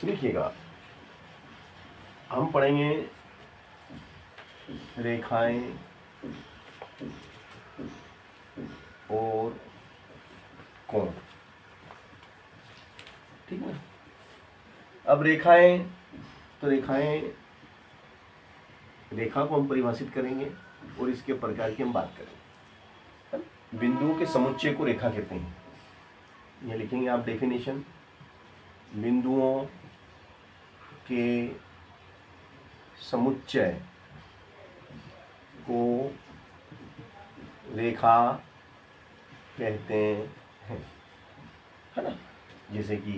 देखिएगा, हम पढ़ेंगे रेखाएं और कोण, ठीक है। अब रेखाएं, तो रेखा को हम परिभाषित करेंगे और इसके प्रकार की हम बात करेंगे। बिंदुओं के समुच्चय को रेखा कहते हैं। ये लिखेंगे आप डेफिनेशन, बिंदुओं के समुच्चय को रेखा कहते हैं, है ना। जैसे कि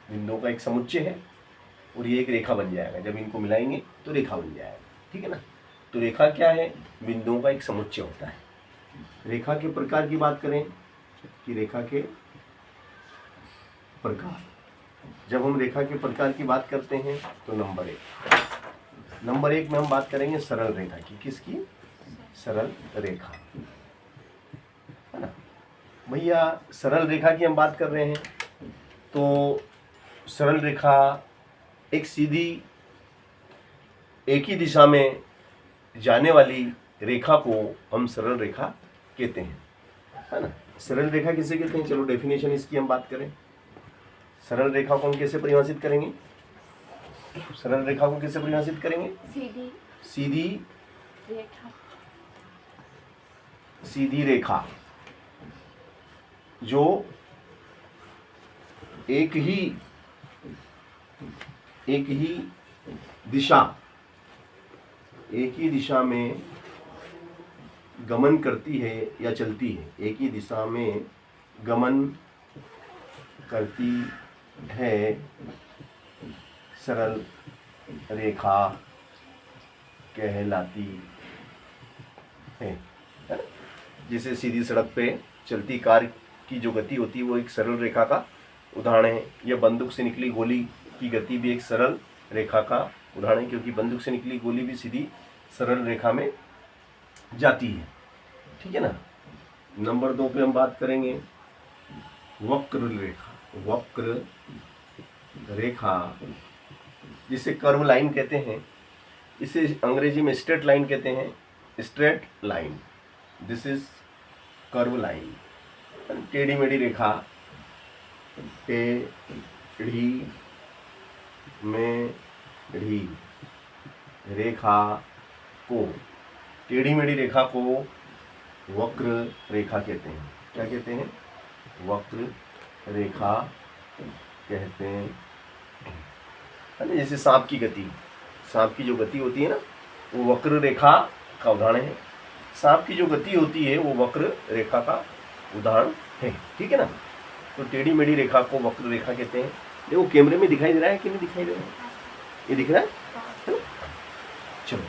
बिंदुओं का एक समुच्चय है और ये एक रेखा बन जाएगा, जब इनको मिलाएंगे तो रेखा बन जाएगा, ठीक है ना। तो रेखा क्या है? बिंदुओं का एक समुच्चय होता है। रेखा के प्रकार की बात करें कि रेखा के प्रकार, जब हम रेखा के प्रकार की बात करते हैं तो नंबर एक में हम बात करेंगे सरल रेखा की। किसकी? सरल रेखा, है ना भैया। सरल रेखा की हम बात कर रहे हैं तो सरल रेखा एक सीधी एक ही दिशा में जाने वाली रेखा को हम सरल रेखा कहते हैं, है ना। सरल रेखा किसे कहते हैं? चलो डेफिनेशन इसकी हम बात करें। सरल रेखा को हम कैसे परिभाषित करेंगे? सरल रेखा को कैसे परिभाषित करेंगे? सीधी रेखा जो एक ही दिशा में गमन करती है या चलती है, एक ही दिशा में गमन करती है, सरल रेखा कहलाती है। जैसे सीधी सड़क पे चलती कार की जो गति होती है वो एक सरल रेखा का उदाहरण है, या बंदूक से निकली गोली की गति भी एक सरल रेखा का उदाहरण है, क्योंकि बंदूक से निकली गोली भी सीधी सरल रेखा में जाती है, ठीक है ना। नंबर 2 पे हम बात करेंगे वक्र रेखा जिसे कर्व लाइन कहते हैं, इसे अंग्रेजी में स्ट्रेट लाइन कहते हैं। Straight line, this is curve line. टेढ़ी मेढ़ी रेखा, टेढ़ी मेढ़ी रेखा को, टेढ़ी मेढ़ी रेखा को वक्र रेखा कहते हैं। क्या कहते हैं? वक्र रेखा कहते हैं। जैसे सांप की जो गति होती है ना, वो वक्र रेखा का उदाहरण है। सांप की जो गति होती है वो वक्र रेखा का उदाहरण है, ठीक है ना। तो टेढ़ी मेढ़ी रेखा को वक्र रेखा कहते हैं। देखो कैमरे में दिखाई दे रहा है कि नहीं दिखाई दे रहा है? ये दिख रहा है ना? चलो,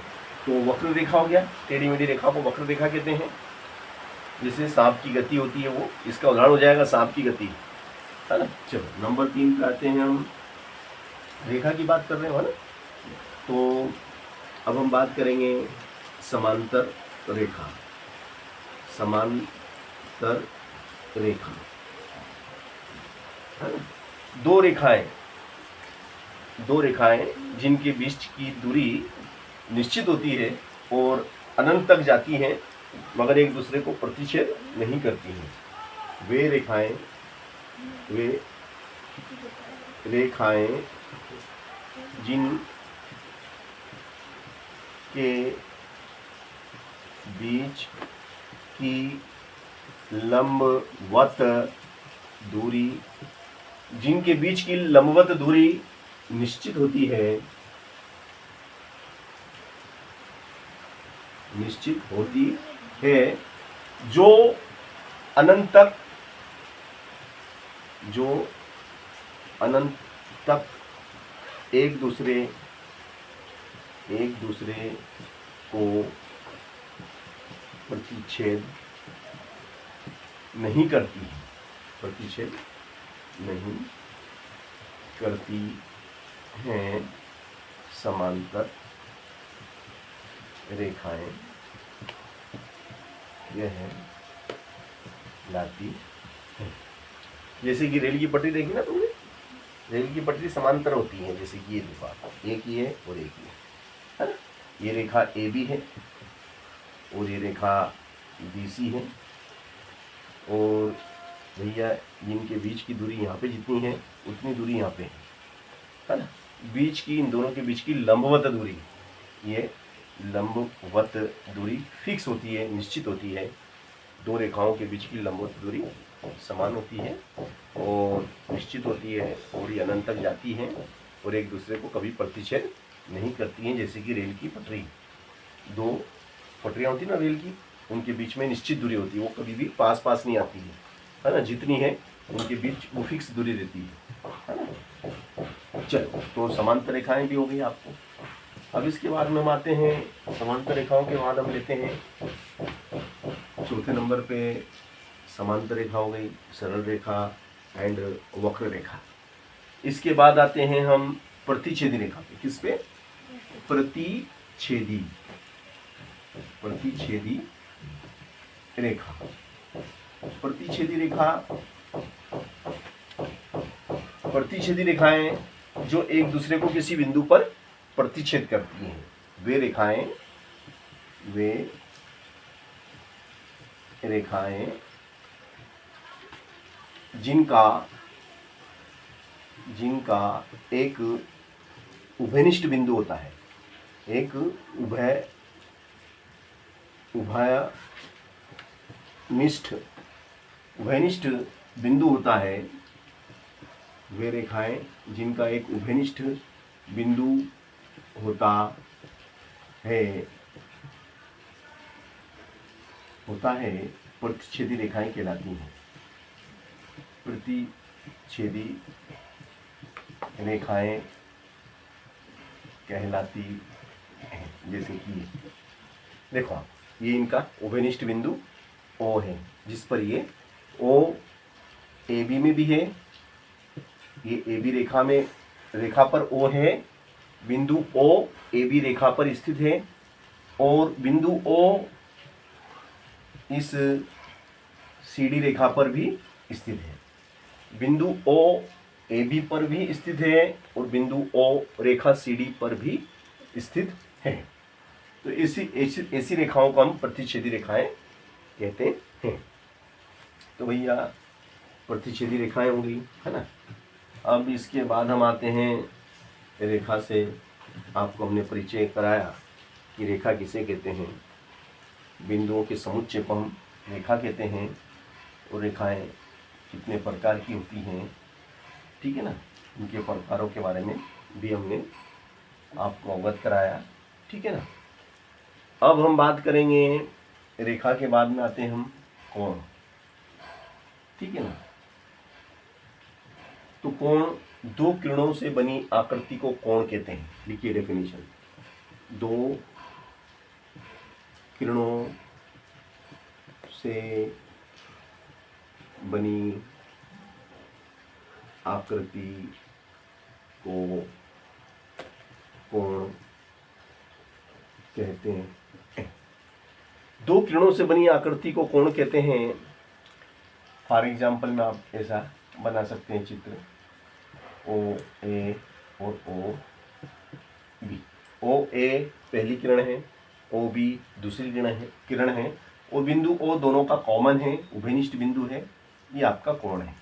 तो वक्र रेखा हो गया। टेढ़ी मेढ़ी रेखा को वक्र रेखा कहते हैं। जैसे सांप की गति होती है वो इसका उदाहरण हो जाएगा, सांप की गति, है ना। चलो नंबर 3 पे आते हैं। हम रेखा की बात कर रहे हो ना, तो अब हम बात करेंगे समांतर रेखा। समांतर रेखा, है ना। दो रेखाएं जिनके बीच की दूरी निश्चित होती है और अनंत तक जाती हैं, मगर एक दूसरे को प्रतिच्छेद नहीं करती हैं। वे रेखाएं जिन के बीच की लंबवत दूरी निश्चित होती है, जो अनंत तक एक दूसरे को प्रतिच्छेद नहीं करती हैं। समांतर रेखाएं यह लाती हैं। जैसे कि रेल की पटरी देखी ना तुमने, रेल की पटरी समांतर होती है, जैसे कि ये देखो आप, एक ही है और एक ही है ना। ये रेखा ए बी है और ये रेखा बी सी है, और भैया इनके बीच की दूरी यहाँ पे जितनी है उतनी दूरी यहाँ पे है ना। बीच की, इन दोनों के बीच की लंबवत दूरी, ये लंबवत दूरी फिक्स होती है, निश्चित होती है। दो रेखाओं के बीच की लंबवत दूरी समान होती है और निश्चित होती है, और ये अनंत तक जाती हैं और एक दूसरे को कभी प्रतिच्छेद नहीं करती हैं। जैसे कि रेल की पटरी, दो पटरियाँ होती है ना रेल की, उनके बीच में निश्चित दूरी होती है, वो कभी भी पास पास नहीं आती है ना। जितनी है उनके बीच वो फिक्स दूरी रहती है ना। चलो, तो समांतर रेखाएं भी हो गई आपको। अब इसके बाद में हम आते हैं, समांतर रेखाओं के बाद हम लेते हैं चौथे नंबर पे समांतर रेखा हो गई, सरल रेखा एंड वक्र रेखा। इसके बाद आते हैं हम प्रतिच्छेदी रेखा पे। किस पे? प्रतिच्छेदी, प्रतिच्छेदी रेखा। प्रतिच्छेदी रेखा, प्रतिच्छेदी रेखाएं जो एक दूसरे को किसी बिंदु पर प्रतिच्छेद करती हैं, वे रेखाएं जिनका एक उभयनिष्ठ बिंदु होता है, एक उभयनिष्ठ बिंदु होता है, वे रेखाएं जिनका एक उभयनिष्ठ बिंदु होता है प्रतिच्छेदी रेखाएं कहलाती हैं। प्रतिच्छेदी रेखाएं कहलाती हैं। जैसे कि देखो आप, ये इनका उभयनिष्ठ बिंदु O है, जिस पर ये O AB में भी है, ये AB रेखा पर O है, बिंदु O AB रेखा पर स्थित है, और बिंदु O इस CD रेखा पर भी स्थित है। बिंदु O AB पर भी स्थित है और बिंदु O रेखा CD पर भी स्थित है। तो ऐसी रेखाओं को हम प्रतिच्छेदी रेखाएं कहते हैं। तो भैया प्रतिच्छेदी रेखाएं हो गई, है ना। अब इसके बाद हम आते हैं रेखा से। आपको हमने परिचय कराया कि रेखा किसे कहते हैं, बिंदुओं के समुच्चय को हम रेखा कहते हैं, और रेखाएं कितने प्रकार की होती हैं, ठीक है ना। उनके प्रकारों के बारे में भी हमने आपको अवगत कराया, ठीक है ना। अब हम बात करेंगे, रेखा के बाद में आते हैं हम कोण, ठीक है ना। तो कोण, दो किरणों से बनी आकृति को कोण कहते हैं। लिखिए डेफिनेशन, दो किरणों से बनी आकृति को कोण कहते हैं। दो किरणों से बनी आकृति को कोण कहते हैं। फॉर एग्जाम्पल में आप ऐसा बना सकते हैं चित्र, ओ ए और ओ बी। ओ ए पहली किरण है, ओ बी दूसरी किरण है, और बिंदु ओ दोनों का कॉमन है, उभयनिष्ठ बिंदु है, ये आपका कोण है।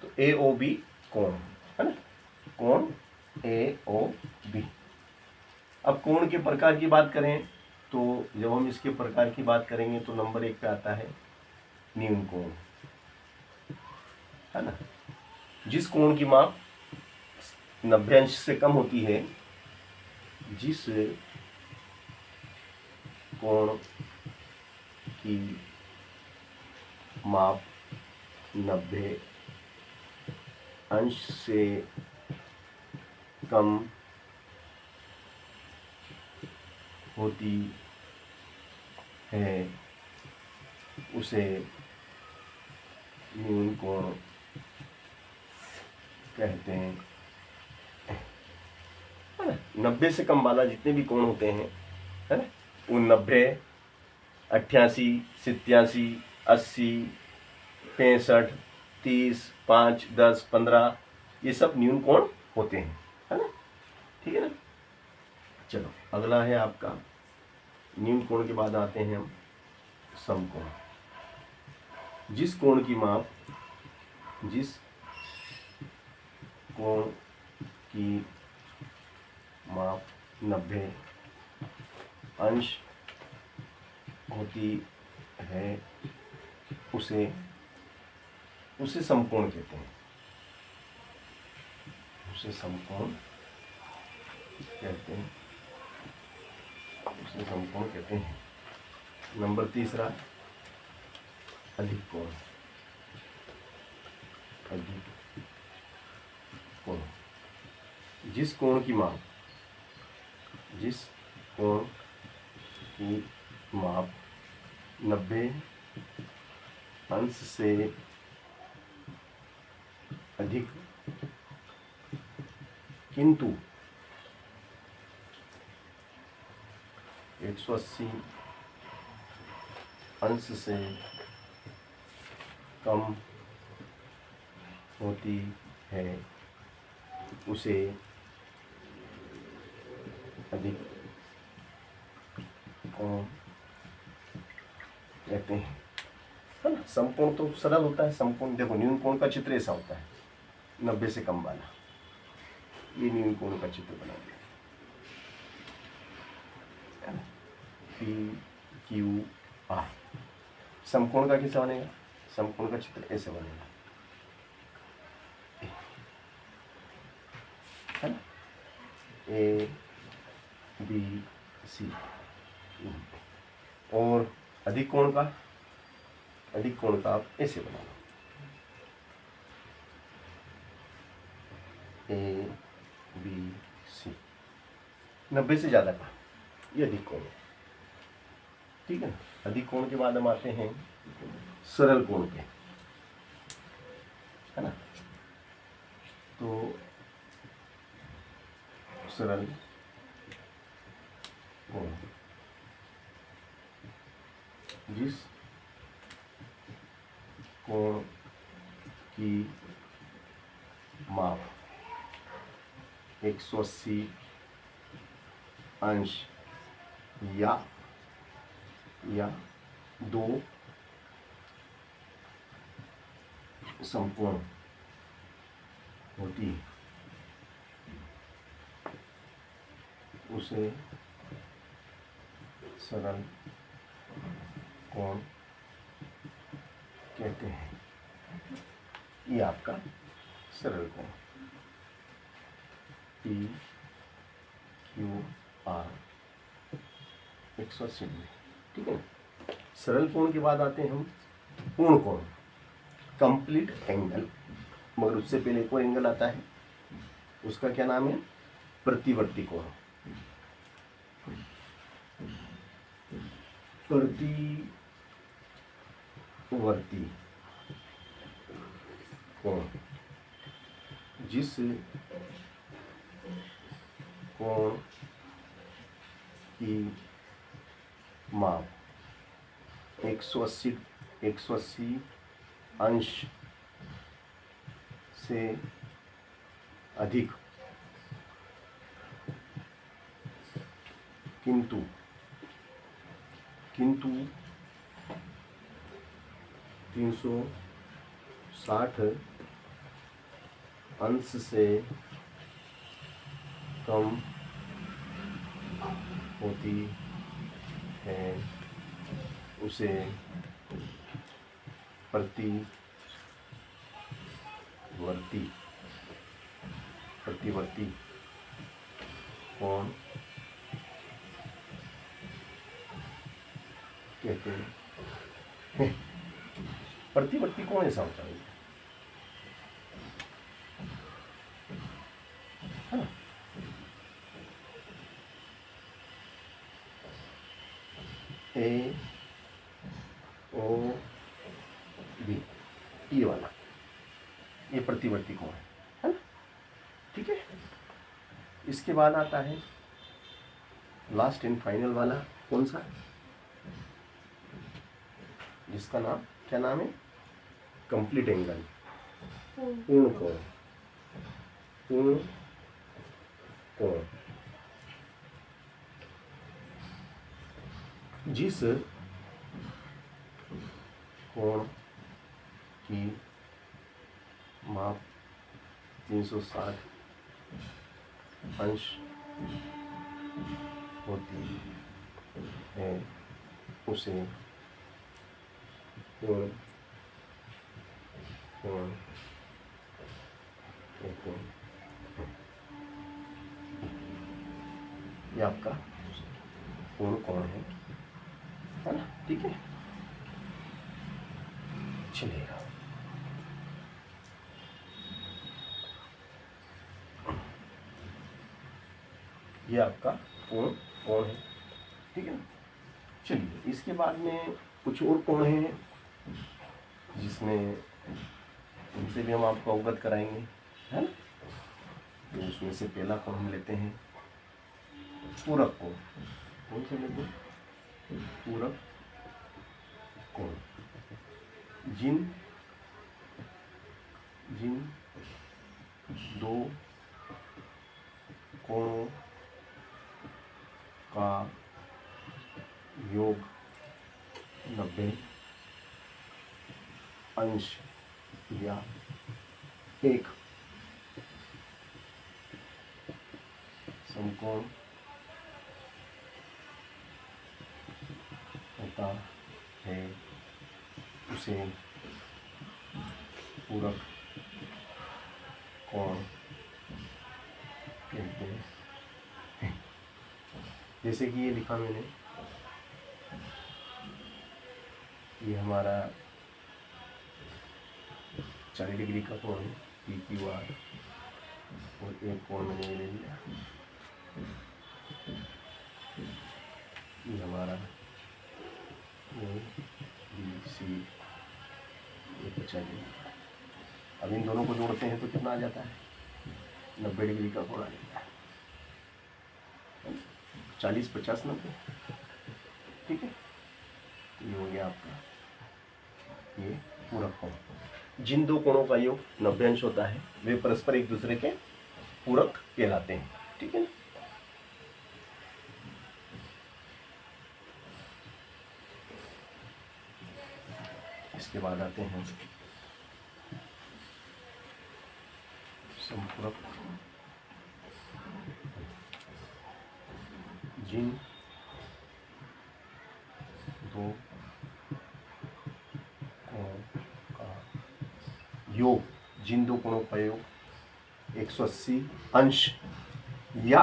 तो ए ओ बी कोण है ना, कोण ए ओ बी। अब कोण के प्रकार की बात करें तो जब हम इसके प्रकार की बात करेंगे तो नंबर 1 पे आता है न्यून कोण, है ना। जिस कोण की माप 90 अंश से कम होती है, जिस कोण की माप 90 अंश से कम होती है उसे न्यून कोण कहते हैं। 90 से कम वाला जितने भी कोण होते हैं, है ना, वो 90, 88, 87, 80, 65, 30, 5, 10, 15 ये सब न्यून कोण होते हैं, है ना। ठीक है ना। चलो अगला है आपका न्यून कोण के बाद आते हैं हम समकोण। जिस कोण की माप 90 अंश होती है उसे समकोण कहते हैं। उसे समकोण कहते हैं। नंबर तीसरा अधिक कोण। जिस कोण की माप 90 अंश से अधिक किंतु 180 अंश से कम होती है उसे अधिक कोण कहते हैं, है ना। समकोण तो सरल होता है। समकोण देखो न्यून कोण का चित्र ऐसा होता है 90 से कम वाला, ये न्यून कोण का चित्र बना दिया पी क्यू आर। समकोण का कैसे बनेगा? समकोण का चित्र ऐसे बनेगा, है ना, ए बी सी। और अधिक कोण का आप ऐसे बना लो, ए बी सी। 90 से ज़्यादा का ये अधिक कोण है, ठीक है ना। अधिक कोण के बाद हम आते हैं सरल कोण पे, है ना। तो सरल कोण जिस कोण की माप 180 अंश या 2 समकोण होती है उसे सरल कोण कहते हैं। ये आपका सरल कोण पी क्यू आर 180 डिग्री, ठीक है। सरल कोण के बाद आते हैं हम पूर्ण कोण, कंप्लीट एंगल। मगर उससे पहले एक और एंगल आता है, उसका क्या नाम है? प्रतिवर्ती कोण। प्रतिवर्ती कोण जिस कोण की माप 180 अंश से अधिक किंतु 360 अंश से कम होती है उसे प्रतिवर्ती कोण कहते हैं। प्रतिवर्ती कोण ऐसा होता है, है ना। ए ओ बी, ये वाला ये प्रतिवर्ती कोण है ना, ठीक है। इसके बाद आता है लास्ट एंड फाइनल वाला, कौन सा? जिसका नाम क्या नाम है? Complete angle. पूर्ण कोण, पूर्ण कोण। जिस कोण की माप 360 अंश होती है उसे पूर्ण कोण कहते हैं। ये आपका पूर्ण कोण है ना, ठीक है। चलिएगा, ये आपका पूर्ण कोण है, ठीक है ना। चलिए, इसके बाद में कुछ और कोण हैं जिसमें उनसे भी हम आपको अवगत कराएंगे, है ना। तो उसमें से पहला कोण हम लेते हैं पूरक कोण। कौन से लेते हैं? पूरक कोण। जिन दो कोणों का योग 90 अंश या एक समकोण होता है उसे पूरक कोण कहते हैं। जैसे कि ये लिखा मैंने, ये हमारा 40 डिग्री का कोण है PQR, और एक कोण मैंने ये ले लिया, ये हमारा ABC, ये 50 डिग्री। अब इन दोनों को जोड़ते हैं तो कितना आ जाता है? 90 डिग्री का कोण आ जाता है। 40, 50, 90, ठीक है। ये हो गया आपका ये पूरक कोण। जिन दो कोणों का योग 90 अंश होता है वे परस्पर एक दूसरे के पूरक कहलाते हैं, ठीक है ना। इसके बाद आते हैं संपूरक। जिन दो कोणों का योग, जिन दो कोणों का योग 180 अंश या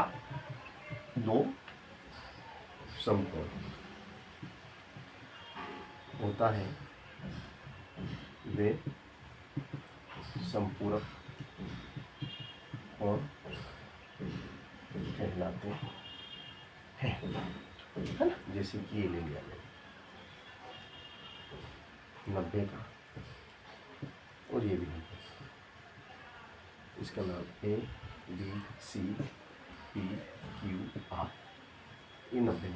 दो समकोण होता है वे संपूरक कोण कहलाते हैं, है ना। जैसे कि ये ले लिया 90 का, और ये भी 90, इसका नाम ABCPQR, ये 90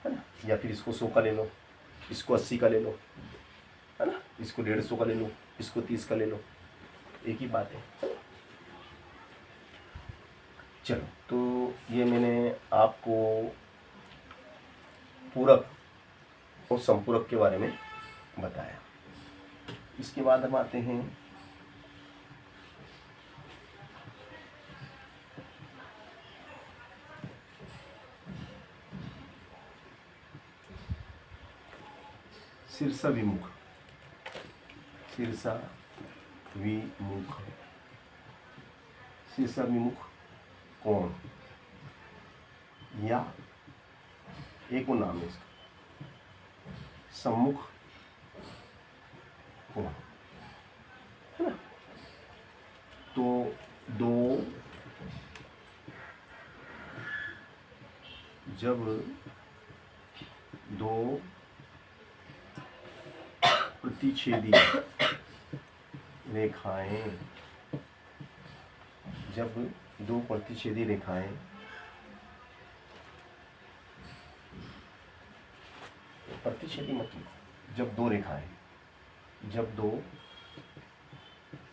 है ना। या फिर इसको 100 का ले लो, इसको 80 का ले लो, है ना, इसको 150 का ले लो, इसको 30 का ले लो, एक ही बात है। चलो, तो ये मैंने आपको पूरक और संपूरक के बारे में बताया। इसके बाद हम आते हैं शीर्ष विमुख। शीर्ष विमुख कोण, या एक और नाम है इसका सम्मुख कोण, है ना। तो जब दो प्रतिच्छेदी रेखाएं, जब दो प्रतिच्छेदी रेखाएं प्रतिच्छेदी मतलब जब दो रेखाएं, जब दो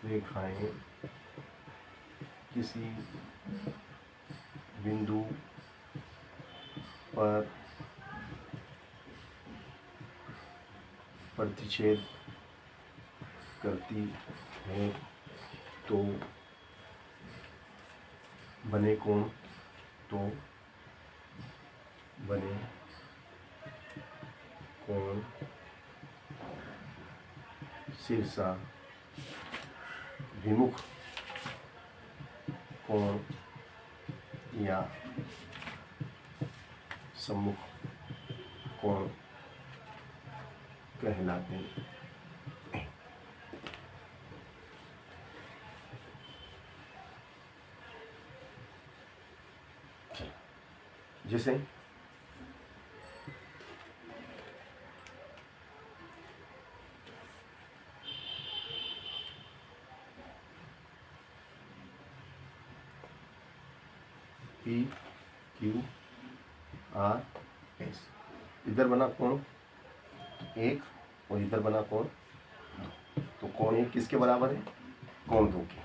रेखाएं किसी बिंदु पर प्रतिच्छेद करती है तो बने कोण शीर्षा विमुख कोण या सम्मुख कोण कहलाते हैं। जैसे P Q R S, इधर बना कोण एक और इधर बना कोण दो, तो कोण एक किसके बराबर है? कोण दो के।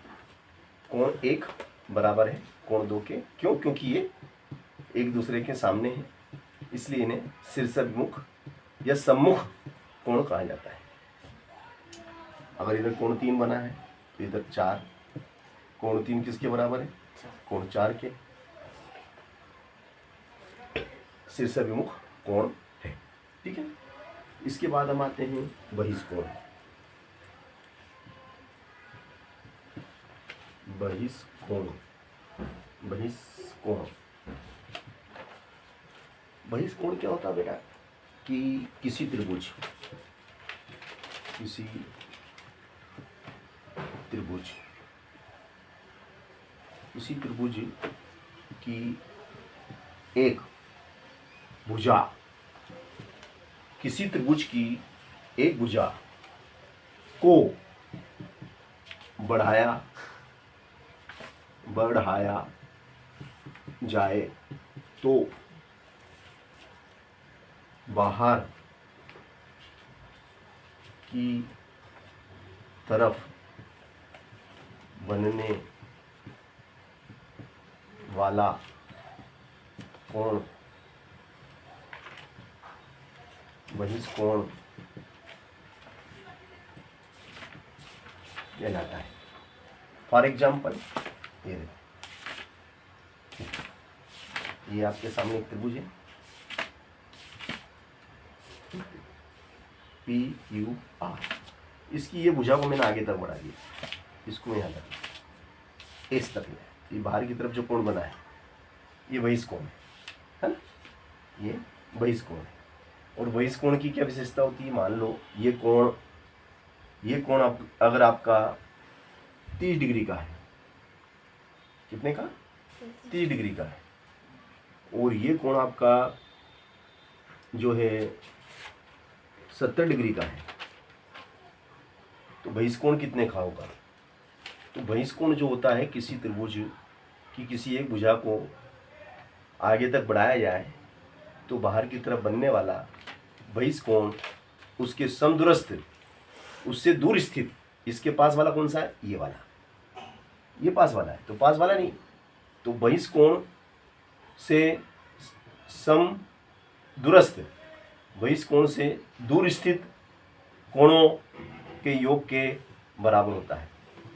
कोण एक बराबर है कोण दो के, क्यों? क्योंकि ये एक दूसरे के सामने है, इसलिए इन्हें शीर्षाभिमुख या सम्मुख कोण कहा जाता है। अगर इधर कोण तीन बना है तो इधर चार, कोण तीन किसके बराबर है? कोण चार के, शीर्षाभिमुख कोण है। ठीक है, इसके बाद हम आते हैं बहिष्कोण। बहिष्कोण बहिष्कोण क्या होता है बेटा? कि किसी त्रिभुज की एक भुजा, किसी त्रिभुज की एक भुजा को बढ़ाया जाए तो बाहर की तरफ बनने वाला कोण बहिष्कोण कहलाता है। फॉर एग्जाम्पल ये आपके सामने एक त्रिभुज है PQR, इसकी ये भुजा को मैंने आगे तक बढ़ा दिया, इसको यहाँ तक इस तक ले। ये बाहर की तरफ जो कोण बना है ये बहिष्कोण है ना, ये बहिष्कोण है। और बहिष्कोण की क्या विशेषता होती है? मान लो ये कोण अगर आपका 30 डिग्री का है, कितने का? 30 डिग्री का है, और ये कोण आपका जो है 70 डिग्री का है, तो बहिष्कोण कितने का होगा? तो बहिष्कोण जो होता है किसी त्रिभुज की किसी एक भुजा को आगे तक बढ़ाया जाए तो बाहर की तरफ बनने वाला बहिष्कोण उसके समदूरस्थ, उससे दूर स्थित, इसके पास वाला कौन सा है? ये वाला, ये पास वाला है, तो पास वाला नहीं, तो बहिष्कोण से समदूरस्थ, बहिष्कोण से दूर स्थित कोणों के योग के बराबर होता है।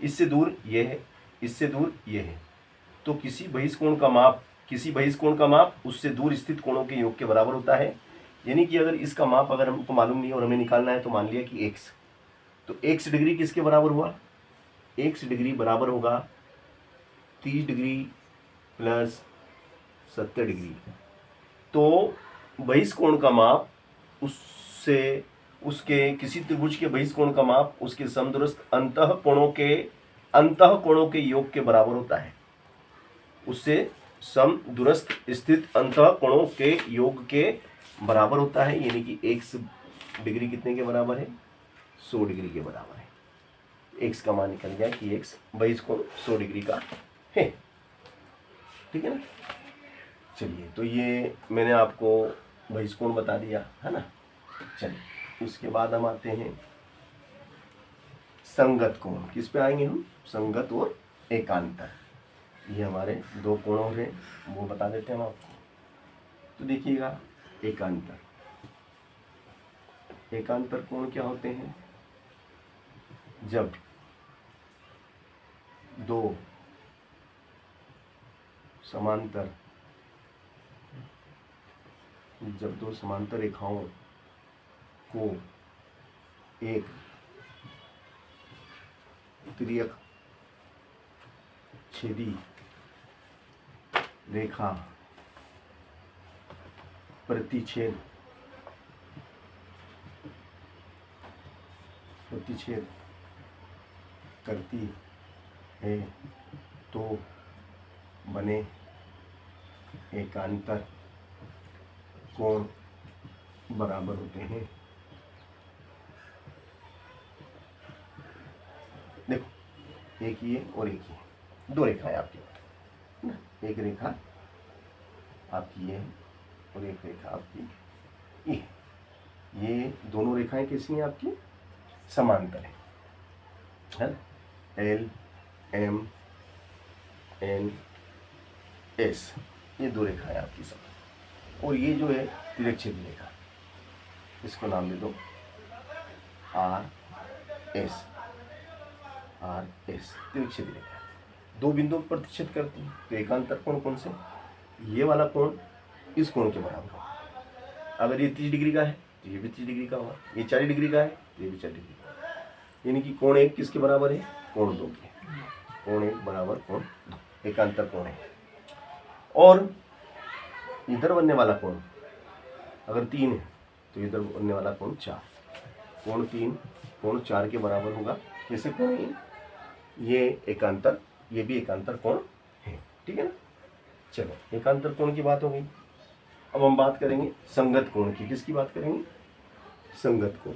इससे दूर ये है, इससे दूर ये है, तो किसी बहिष्कोण का माप उससे दूर स्थित कोणों के योग के बराबर होता है। यानी कि अगर इसका माप अगर हमको मालूम नहीं और हमें निकालना है तो मान लिया कि x, तो x डिग्री किसके बराबर हुआ? x डिग्री बराबर होगा 30 डिग्री प्लस 70 डिग्री। तो बहिष्कोण का माप उसके किसी त्रिभुज के बहिष्कोण का माप उसके समदूरस्थ अंतः कोणों के योग के बराबर होता है, उससे समदूरस्थ स्थित अंतः कोणों के योग के बराबर होता है। यानी कि x डिग्री कितने के बराबर है? 100 डिग्री के बराबर है। x का मान निकल गया कि x बहिष्कोण 100 डिग्री का है। ठीक है ना? चलिए, तो ये मैंने आपको बहिष्कोण बता दिया है ना। चलिए, उसके बाद हम आते हैं संगत कोण। किस पे आएंगे हम? संगत और एकांतर। ये हमारे दो कोण हो रहे, वो बता देते हैं हम आपको। तो देखिएगा, एकांतर, एकांतर कोण क्या होते हैं? जब दो समांतर रेखाओं को एक तिर्यक छेदी रेखा प्रतिच्छेद करती है तो बने एकांतर कोण बराबर होते हैं। देखो, एक ये और एक ये, दो रेखाएं आपकी, एक रेखा आपकी ये और एक रेखा आपकी ये दोनों रेखाएं कैसी हैं आपकी? समांतर है एल एम एन एस, ये दो रेखाएं आपकी सब। और ये जो है तिर्यक छेदी रेखा, इसको नाम दे दो आर एस। तिर्यक छेदी रेखा दो बिंदुओं पर प्रतिच्छेद करती है। तो एकांतर कोण कौन से? ये वाला कोण इस कोण के बराबर होगा। अगर ये 30 डिग्री का है तो ये भी 30 डिग्री का होगा, ये 40 डिग्री का है तो ये भी 40 डिग्री का है। यानी कि कोण एक किसके बराबर है? कोण दो के। कोण एक बराबर कोण दो, एकांतर कोण है। और इधर बनने वाला कोण अगर 3 है तो इधर बनने वाला कोण 4, कोण 3 कोण 4 के बराबर होगा। कैसे कोण है? ये एकांतर, ये भी एकांतर कोण है। ठीक है ना? चलो, एकांतर कोण की बात हो गई। अब हम बात करेंगे संगत कोण की। किसकी बात करेंगे? संगत कोण।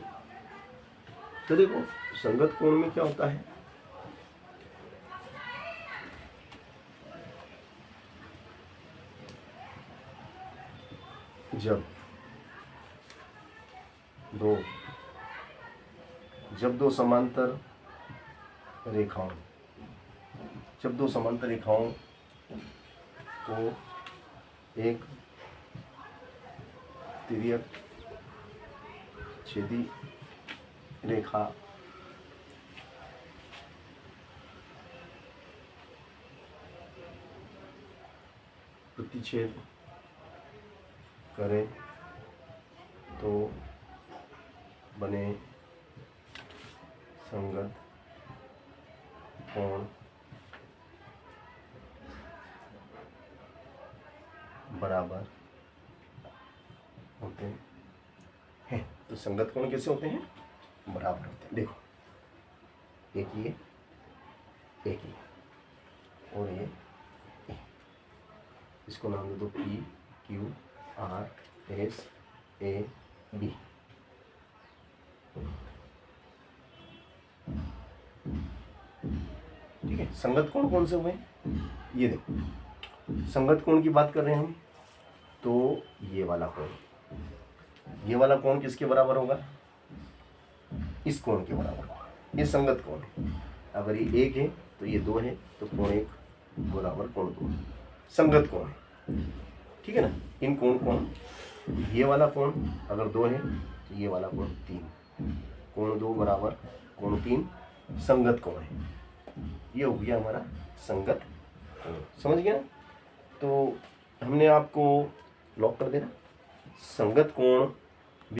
तो देखो, संगत कोण में क्या होता है? जब दो समांतर रेखाओं को एक तिर्यक छेदी रेखा प्रतिच्छेद करे तो बने संगत कोण बराबर होते हैं। तो संगत कोण कैसे होते हैं? बराबर होते हैं। देखो, एक ये और ये, इसको नाम दे दो P Q R S A B। ठीक है, संगत कोण कौन से हुए? ये देखो, संगत कोण की बात कर रहे हैं हम, तो ये वाला कोण किसके बराबर होगा? इस कोण के बराबर होगा। ये संगत कोण है। अगर ये 1 है तो ये 2 है, तो कोण 1 बराबर कोण 2 संगत कोण है। ठीक है ना? इन कोण को, ये वाला कोण अगर 2 है तो ये वाला कोण 3, कोण 2 बराबर कोण 3 संगत कोण है। ये हो गया हमारा संगत कोण। समझ गया ना? तो हमने आपको लॉक कर देना, संगत कोण